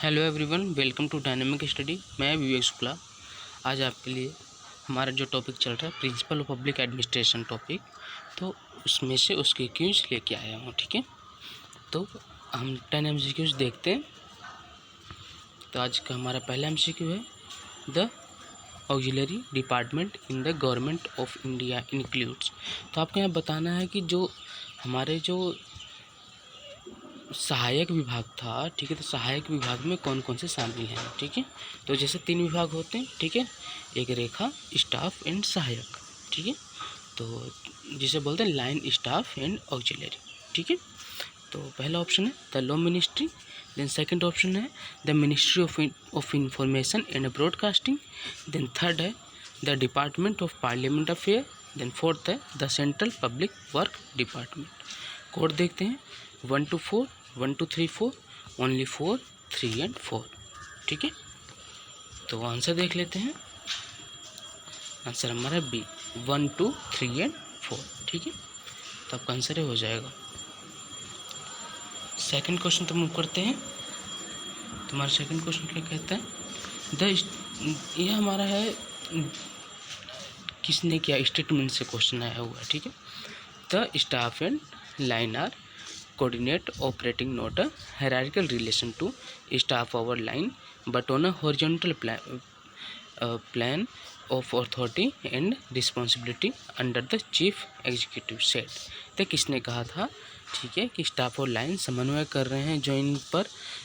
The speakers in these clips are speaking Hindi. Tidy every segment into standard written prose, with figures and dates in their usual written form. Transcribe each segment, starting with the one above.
Hello everyone, welcome to dynamic study. मैं विवेक शुक्ला। आज आपके लिए हमारा जो टॉपिक चल रहा है principle of public administration topic, तो उसमें से उसके क्यूज लेके आया हूँ। ठीक है, तो हम 10 MCQs देखते हैं। तो आज का हमारा पहला MCQ है the auxiliary department in the government of India includes. तो आपको यहाँ बताना है कि जो हमारे जो सहायक विभाग था, ठीक है, तो सहायक विभाग में कौन कौन से शामिल हैं। ठीक है, तो जैसे 3 विभाग होते हैं, ठीक है, एक रेखा, स्टाफ एंड सहायक। ठीक है, तो जिसे बोलते हैं लाइन, स्टाफ एंड ऑक्सिलरी। ठीक है, तो पहला ऑप्शन है the law ministry, then second option है the ministry of information and broadcasting, then third है the department of parliament affair, then fourth है the central public work department. Code देखते हैं 1 to 4, 1 to 3, 4, ओनली 4, 3 and 4। ठीक है, तो आंसर देख लेते हैं। आंसर हमारा बी 1, 2, 3 and 4। ठीक है, तो आपका आंसर हो जाएगा। सेकंड क्वेश्चन तो मूव करते हैं। तुम्हारा सेकंड क्वेश्चन क्या कहता है ये हमारा है किसने किया स्टेटमेंट से क्वेश्चन आया हुआ है। ठीक है, the staff and line are coordinate operating not a hierarchical relation to staff over line but on a horizontal plan of authority and responsibility under the chief executive said। तो किसने कहा था, ठीक है, कि स्टाफ और लाइन समन्वय कर रहे हैं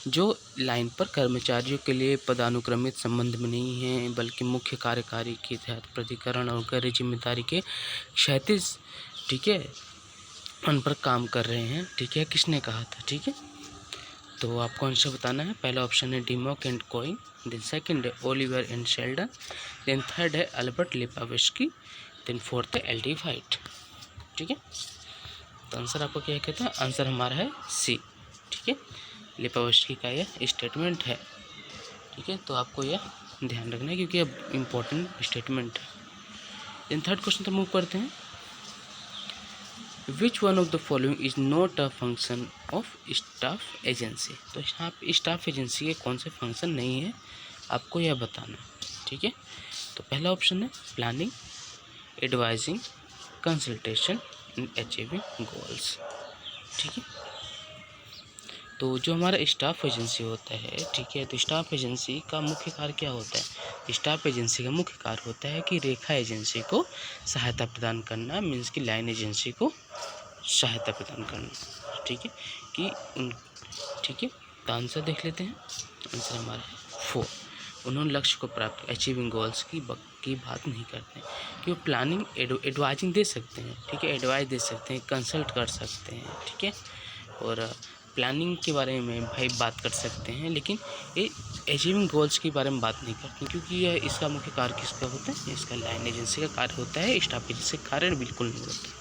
जो लाइन पर कर्मचारियों के लिए पदानुक्रमित संबंध में नहीं है, बल्कि मुख्य कार्यकारी के तहत प्राधिकरण और गैर जिम्मेदारी के क्षैतिज, ठीक है, उन पर काम कर रहे हैं। ठीक है, किसने कहा था। ठीक है, तो आपको आंसर बताना है। पहला ऑप्शन है Dimock and Koenig, then second है Oliver and Sheldon, then third है अल्बर्ट लिपावेस्की, देन फोर्थ है एल डी व्हाइट। ठीक है, तो आंसर आपको क्या कहता है, आंसर हमारा है सी। ठीक है, लिपावेस्की का यह स्टेटमेंट है। ठीक है, तो आपको यह ध्यान रखना है क्योंकि यह इम्पोर्टेंट स्टेटमेंट है। देन थर्ड क्वेश्चन तो मूव करते हैं। Which one of the following is not a function of staff agency. तो यहाँ पे स्टाफ एजेंसी के कौन से फंक्शन नहीं है, आपको यह बताना। ठीक है, तो पहला ऑप्शन है planning, advising, consultation and achieving goals. ठीक है, तो जो हमारा स्टाफ एजेंसी होता है, ठीक है, तो स्टाफ एजेंसी का मुख्य कार्य क्या होता है। स्टाफ एजेंसी का मुख्य कार्य होता है कि रेखा एजेंसी को सहायता प्रदान करना, मीन्स की लाइन एजेंसी को सहायता प्रदान करना। ठीक है, ठीक है, तो आंसर देख लेते हैं। आंसर हमारा है 4। उन्होंने लक्ष्य को प्राप्त, अचीविंग गोल्स की बात नहीं करते हैं कि वो प्लानिंग एडवाइजिंग दे सकते हैं। ठीक है, एडवाइस दे सकते हैं, कंसल्ट कर सकते हैं। ठीक है, और प्लानिंग के बारे में भाई बात कर सकते हैं, लेकिन ये अचीविंग गोल्स के बारे में बात नहीं करते क्योंकि यह इसका मुख्य कार्य किसका होता है, इसका लाइन एजेंसी का कार्य होता है, स्टाफ एजेंसी का कार्य बिल्कुल नहीं होता।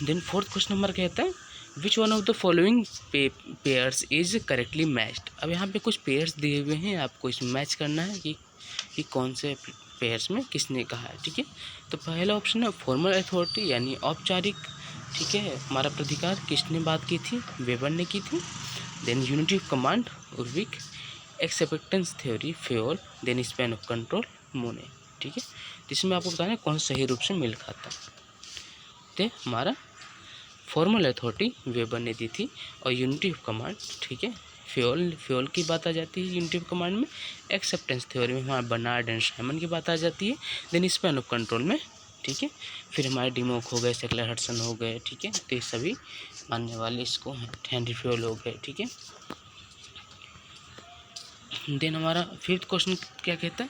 देन फोर्थ क्वेश्चन नंबर कहता है which one of the following pairs is correctly matched. अब यहाँ पे कुछ पेयर्स दिए हुए हैं, आपको इसमें मैच करना है कि कौन से पेयर्स में किसने कहा है। ठीक है, तो पहला ऑप्शन है फॉर्मल अथॉरिटी यानी औपचारिक, ठीक है, हमारा प्राधिकार, किसने बात की थी, वेबर ने की थी। Then unity of command, Urwick, acceptance theory, Fayol, then span of control, Mooney. ठीक है, जिसमें आपको बताना है कौन सही रूप से मेल खाता है। तो हमारा फॉर्मल अथॉरिटी वेबर ने दी थी, और यूनिटी ऑफ कमांड, ठीक है, फ्योल की बात आ जाती है यूनिटी ऑफ कमांड में। एक्सेप्टेंस थ्योरी में हमारा बर्नार्ड एंड साइमन की बात आ जाती है। देन स्पैन ऑफ कंट्रोल में, ठीक है, फिर हमारे डिमोक हो गए, सेक्लर हडसन हो गए। ठीक है, तो ये सभी मानने वाले इसको हैं, हेनरी फ्योल हो गए। ठीक है, देन हमारा फिफ्थ क्वेश्चन क्या कहता है,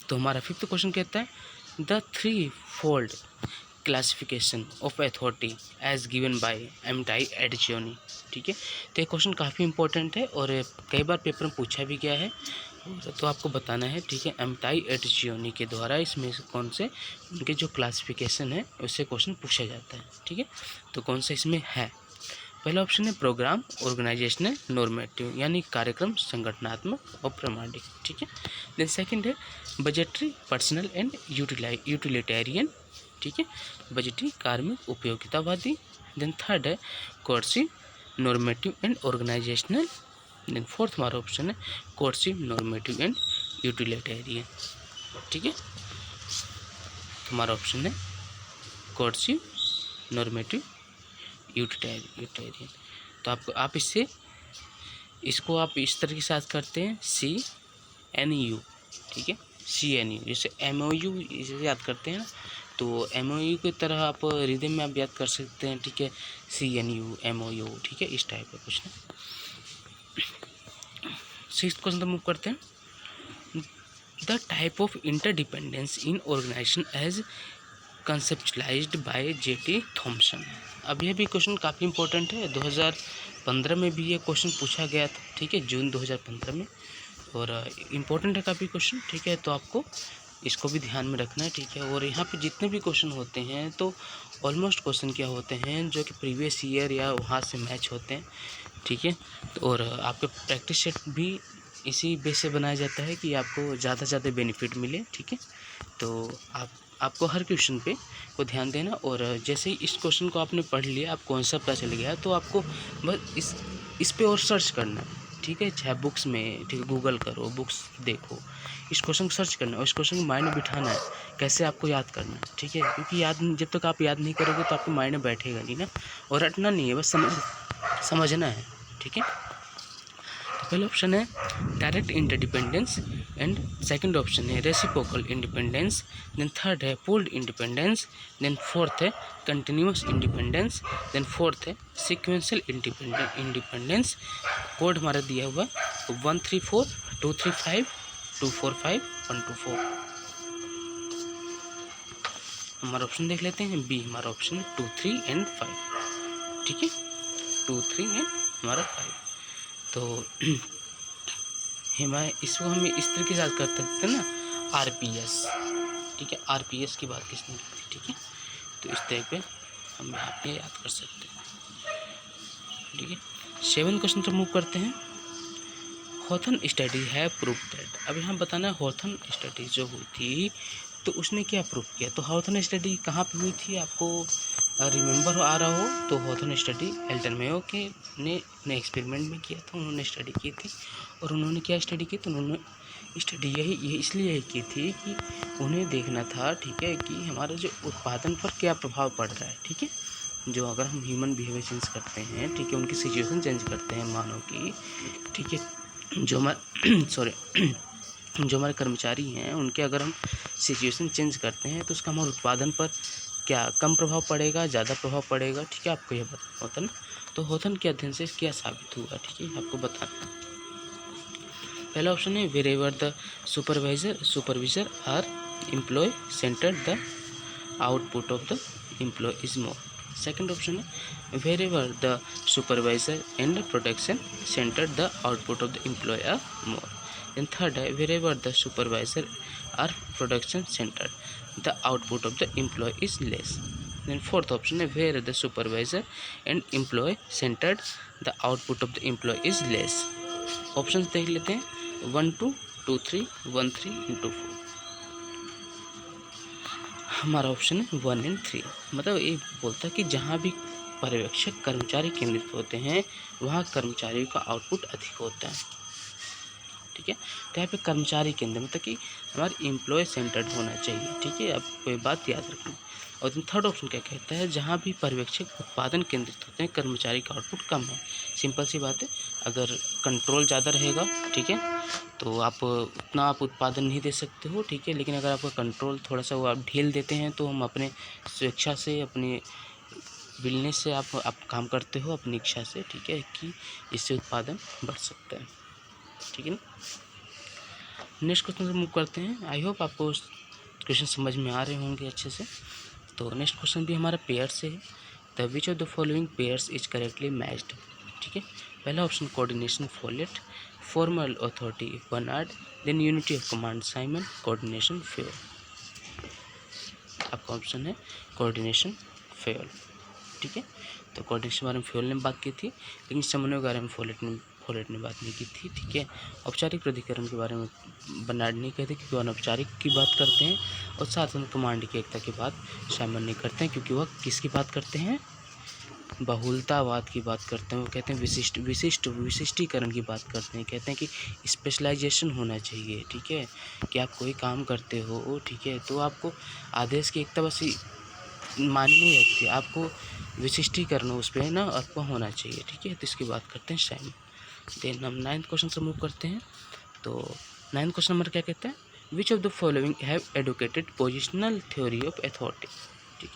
तो हमारा फिफ्थ क्वेश्चन कहता है the 3 fold classification of authority as given by Amitai Etzioni. ठीक है, तो ये क्वेश्चन काफ़ी इंपॉर्टेंट है और कई बार पेपर में पूछा भी गया है, तो आपको बताना है। ठीक है, एमटाई एडजियोनी के द्वारा इसमें से कौन से उनके जो क्लासिफिकेशन है उससे क्वेश्चन पूछा जाता है। ठीक है, तो कौन सा इसमें है। पहला ऑप्शन है प्रोग्राम, ऑर्गेनाइजेशनल, नॉर्मेटिव यानी कार्यक्रम, संगठनात्मक और प्रामाणिक। ठीक है, देन सेकंड है बजटरी, पर्सनल एंड यूटिलिटेरियन। ठीक है, बजटी, कार्मिक, उपयोगितावादी। देन थर्ड है coercive, normative and organisational. Then fourth हमारा ऑप्शन है कोर्सिव, नॉर्मेटिव एंड यूटिलिटेरियन। ठीक है, हमारा ऑप्शन है कोर्सिव, नॉर्मेटिव, यूटिलिटेरियन। तो आप इसको आप इस तरह के साथ करते हैं CNU। ठीक है, CNU, जैसे MOU इसे याद करते हैं ना, तो MOU की तरह आप रिदम में आप याद कर सकते हैं। ठीक है, CNU, MOU। ठीक है, इस टाइप का कुछ ना। सिक्स्थ क्वेश्चन तो मूव करते हैं। The type of interdependence in organisation as conceptualised by J.T. Thompson. अब यह भी क्वेश्चन काफ़ी इंपॉर्टेंट है, 2015 में भी ये क्वेश्चन पूछा गया था। ठीक है, जून 2015 में, और इम्पोर्टेंट है काफ़ी क्वेश्चन। ठीक है, तो आपको इसको भी ध्यान में रखना है। ठीक है, और यहाँ पे जितने भी क्वेश्चन होते हैं तो ऑलमोस्ट क्वेश्चन क्या होते हैं जो कि प्रीवियस ईयर या वहाँ से मैच होते हैं। ठीक है, तो और आपके प्रैक्टिस सेट भी इसी बेस से बनाया जाता है कि आपको ज़्यादा से ज़्यादा बेनिफिट मिले। ठीक है, तो आपको हर क्वेश्चन पे को ध्यान देना, और जैसे ही इस क्वेश्चन को आपने पढ़ लिया, आप कॉन्सेप्ट पता चल गया, तो आपको बस इस पे और सर्च करना है। ठीक है, चाहे बुक्स में, ठीक है, गूगल करो, बुक्स देखो, इस क्वेश्चन को सर्च करना है और इस क्वेश्चन को माइंड में बिठाना है, कैसे आपको याद करना है। ठीक है, क्योंकि जब तक आप याद नहीं करोगे तो आपके माइंड में बैठेगा नहीं ना, और रटना नहीं है, बस समझना है। ठीक है, तो पहला ऑप्शन है direct interdependence, and second option है रेसिप्रोकल इंडिपेंडेंस, देन थर्ड है पूल्ड इंडिपेंडेंस, देन फोर्थ है कंटिन्यूस इंडिपेंडेंस, देन फोर्थ है सीक्वेंशियल इंडिपेंडेंस। कोड हमारा दिया हुआ है 134235 245 124। हमारा ऑप्शन देख लेते हैं। बी हमारा ऑप्शन है 2, 3 एंड 5। ठीक है, 2, 3 एंड हमारा 5। तो इसको हम इस तरीके से याद कर सकते हैं ना, RPS। ठीक है, RPS की बात किसने की थी। ठीक है, तो इस तरह पे हम यहाँ पे याद कर सकते हैं। ठीक है, 7 क्वेश्चन तो मूव करते हैं। हॉथन स्टडी है प्रूव दैट। अब यहाँ बताना है हॉथन स्टडी जो हुई थी तो उसने क्या प्रूव किया। तो हॉथन स्टडी कहाँ पे हुई थी, आपको रिमेंबर आ रहा हो तो हॉथन स्टडी एल्टन मेयो के ने एक्सपेरिमेंट में किया था, उन्होंने स्टडी की थी। और उन्होंने क्या स्टडी की, तो उन्होंने स्टडी ये इसलिए यही की थी कि उन्हें देखना था, ठीक है, कि हमारे जो उत्पादन पर क्या प्रभाव पड़ रहा है। ठीक है, जो अगर हम ह्यूमन बिहेवियर चेंज करते हैं, ठीक है, उनकी सिचुएशन चेंज करते हैं मानव की, ठीक है, जो हमारे जो हमारे कर्मचारी हैं उनके अगर हम सिचुएशन चेंज करते हैं तो उसका हमारे उत्पादन पर क्या कम प्रभाव पड़ेगा, ज़्यादा प्रभाव पड़ेगा। ठीक है, आपको यह बताना होता ना। तो हॉथन के अध्ययन से क्या साबित हुआ, ठीक है, आपको बताना। पहला ऑप्शन है wherever the supervisor are employee centre the output of the employee is more. Second option है wherever the supervisor and production centre the output of the employee are more. Then third है wherever the supervisor are production centre the output of the employee is less. Then fourth option है where the supervisor and employee centred the output of the employee is less. Option देख लेते हैं 1, 2, 2, 3, 1, 3 into 4। हमारा ऑप्शन है 1 and 3। मतलब ये बोलता है कि जहाँ भी पर्यवेक्षक कर्मचारी केंद्रित होते हैं वहाँ कर्मचारियों का आउटपुट अधिक होता है। ठीक है, तो यहाँ पे कर्मचारी केंद्र मतलब कि हमारे एम्प्लॉय सेंटर्ड होना चाहिए। ठीक है, आपको ये बात याद रखना। और थर्ड ऑप्शन क्या कहता है, जहाँ भी पर्यवेक्षक उत्पादन केंद्रित होते हैं कर्मचारी का आउटपुट कम है। सिंपल सी बात है, अगर कंट्रोल ज़्यादा रहेगा, ठीक है, तो आप उतना आप उत्पादन नहीं दे सकते हो। ठीक है, लेकिन अगर आपका कंट्रोल थोड़ा सा वो आप ढील देते हैं तो हम अपने स्वेच्छा से, अपने विलनेस से आप काम करते हो, अपनी इच्छा से। ठीक है, कि इससे उत्पादन बढ़ सकता है। ठीक है ना। नेक्स्ट क्वेश्चन से मूव करते हैं। आई होप आपको क्वेश्चन समझ में आ रहे होंगे अच्छे से। तो नेक्स्ट क्वेश्चन भी हमारा पेयर से है। The which of the following pairs is correctly matched. ठीक है, पहला option coordination Follett, formal authority Barnard, then unity of command Simon, coordination Fayol. आपका ऑप्शन है कोऑर्डिनेशन फेयल। ठीक है, तो कोऑर्डिनेशन के बारे में फेयल ने बात की थी, लेकिन समन्वय के बारे में फोलेट ने बात नहीं की थी। ठीक है, औपचारिक प्राधिकरण के बारे में बर्नार्ड नहीं कहते क्योंकि वह अनौपचारिक की बात करते हैं, और साथ में कमांड की एकता की बात साइमन नहीं करते हैं क्योंकि वह किसकी बात करते हैं, बहुलतावाद की बात करते हैं, वो कहते हैं विशिष्टीकरण की बात करते हैं, कहते हैं कि स्पेशलाइजेशन होना चाहिए। ठीक है, कि आप कोई काम करते हो, ठीक है, तो आपको आदेश की एकता बस मानी नहीं रखती, आपको विशिष्टीकरण उस पर ना आपको होना चाहिए। ठीक है, तो इसकी बात करते हैं साइमन। देन हम 9th क्वेश्चन से मूव करते हैं। तो 9th क्वेश्चन नंबर क्या कहते हैं, which of the following have advocated positional theory of authority. ठीक,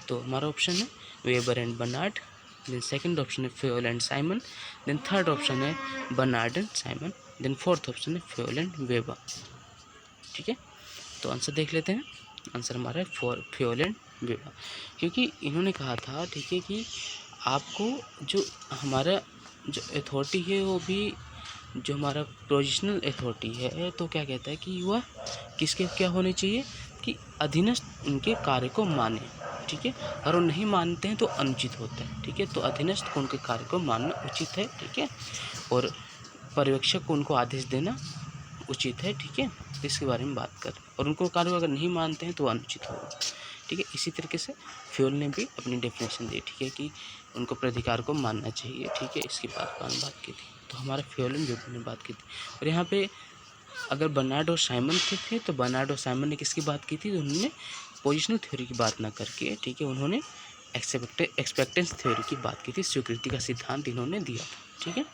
तो हमारा ऑप्शन है Weber and Barnard, then second option है Fayol and Simon, then third option है Barnard and Simon, then fourth option है फ्योल एंड वेबर। ठीक है, तो आंसर देख लेते हैं। आंसर हमारा है फ्योल एंड वेबर, क्योंकि इन्होंने कहा था, ठीक है, कि आपको जो हमारा जो अथॉरिटी है वो भी जो हमारा पोजिशनल अथॉरिटी है, तो क्या कहता है कि वह किसके क्या होने चाहिए कि अधीनस्थ उनके कार्य को माने। ठीक है, अगर वो नहीं मानते हैं तो अनुचित होता है। ठीक है, तो अधीनस्थ को उनके कार्य को मानना उचित है। ठीक है, और पर्यवेक्षक को उनको आदेश देना उचित है। ठीक है, तो इसके बारे में बात कर, और उनको कार्य अगर नहीं मानते हैं तो अनुचित होगा। ठीक है, इसी तरीके से फ्योल ने भी अपनी डेफिनेशन दी। ठीक है, कि उनको प्राधिकार को मानना चाहिए। ठीक है, इसकी बात की थी। तो हमारा फ्योल एंड वेबर ने बात की थी। और यहाँ पे अगर बर्नार्ड और साइमन थे तो बर्नार्ड और साइमन ने किसकी बात की थी, तो उन्होंने पोजिशनल थ्योरी की बात ना करके, ठीक है, उन्होंने एक्सपेक्टेंस थ्योरी की बात की थी। स्वीकृति का सिद्धांत इन्होंने दिया था। ठीक है,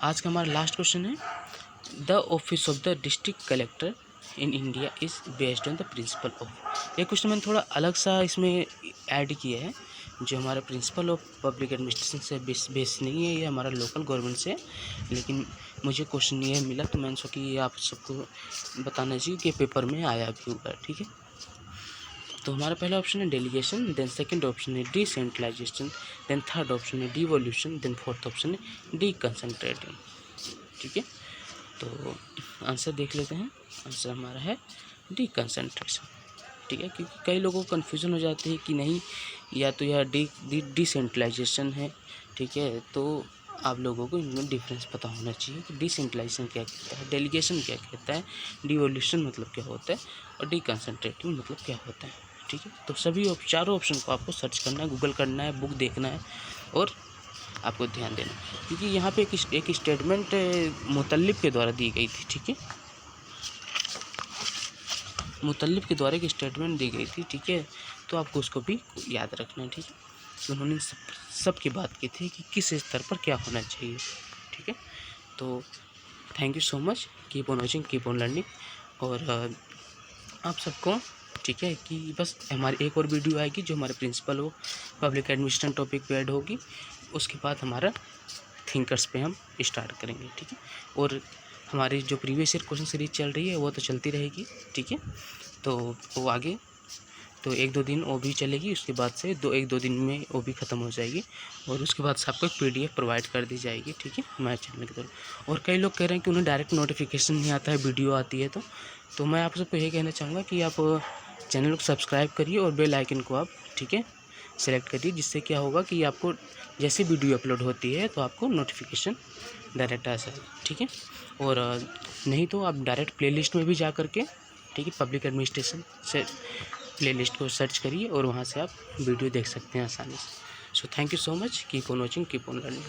आज का हमारा लास्ट क्वेश्चन है, the office of the district collector in India is based on the principle of. ये क्वेश्चन मैंने थोड़ा अलग सा इसमें ऐड किया है, जो हमारा प्रिंसिपल ऑफ पब्लिक एडमिनिस्ट्रेशन से बेस नहीं है, ये हमारा लोकल गवर्नमेंट से, लेकिन मुझे क्वेश्चन ये मिला तो मैंने सोचा कि ये आप सबको बताना चाहिए कि पेपर में आया भी होगा। ठीक है, तो हमारा पहला ऑप्शन है डेलीगेशन, देन सेकंड ऑप्शन है डिसेंट्रलाइजेशन, देन थर्ड ऑप्शन है डिवोल्यूशन, देन फोर्थ ऑप्शन है डीकंसंट्रेटिंग। ठीक है, तो आंसर देख लेते हैं। आंसर हमारा है डीकंसंट्रेशन। ठीक है, क्योंकि कई लोगों को कन्फ्यूज़न हो जाती है कि नहीं, या तो यह डिसेंट्रलाइजेशन है। ठीक है, तो आप लोगों को इनमें डिफरेंस पता होना चाहिए कि डिसेंट्रलाइजेशन क्या कहता है, डेलीगेशन क्या कहता है, डिवोल्यूशन मतलब क्या होता है, और डीकंसंट्रेटिंग मतलब क्या होता है। ठीक है, तो सभी चारों ऑप्शन को आपको सर्च करना है, गूगल करना है, बुक देखना है, और आपको ध्यान देना, क्योंकि यहाँ पे एक स्टेटमेंट मुतल्लिब के द्वारा दी गई थी। ठीक है, मुतल्लिब के द्वारा एक स्टेटमेंट दी गई थी। ठीक है, तो आपको उसको भी याद रखना है। ठीक है, तो उन्होंने सब की बात की थी कि किस स्तर पर क्या होना चाहिए। ठीक है, तो thank you so much, keep on watching, keep on learning. और आप सबको, ठीक है, कि बस हमारी एक और वीडियो आएगी जो हमारे प्रिंसिपल हो पब्लिक एडमिनिस्ट्रेशन टॉपिक पे ऐड होगी, उसके बाद हमारा थिंकर्स पे हम स्टार्ट करेंगे। ठीक है, और हमारी जो प्रीवियस ईयर क्वेश्चन सीरीज चल रही है वो तो चलती रहेगी। ठीक है, तो वो आगे तो 1-2 दिन वो भी चलेगी, उसके बाद से 1-2 दिन में वो भी ख़त्म हो जाएगी, और उसके बाद से आपको एक PDF प्रोवाइड कर दी जाएगी। ठीक है, हमारे चैनल की तरफ। और कई लोग कह रहे हैं कि उन्हें डायरेक्ट नोटिफिकेशन नहीं आता है, वीडियो आती है, तो मैं आप सबको ये कहना चाहूँगा कि आप चैनल को सब्सक्राइब करिए और बेल आइकन को आप, ठीक है, सेलेक्ट करिए, जिससे क्या होगा कि आपको जैसे वीडियो अपलोड होती है तो आपको नोटिफिकेशन डायरेक्ट आ जाए। ठीक है, और नहीं तो आप डायरेक्ट प्लेलिस्ट में भी जा करके, ठीक है, पब्लिक एडमिनिस्ट्रेशन से प्लेलिस्ट को सर्च करिए और वहाँ से आप वीडियो देख सकते हैं आसानी से। So thank you so much, keep on watching, keep on learning.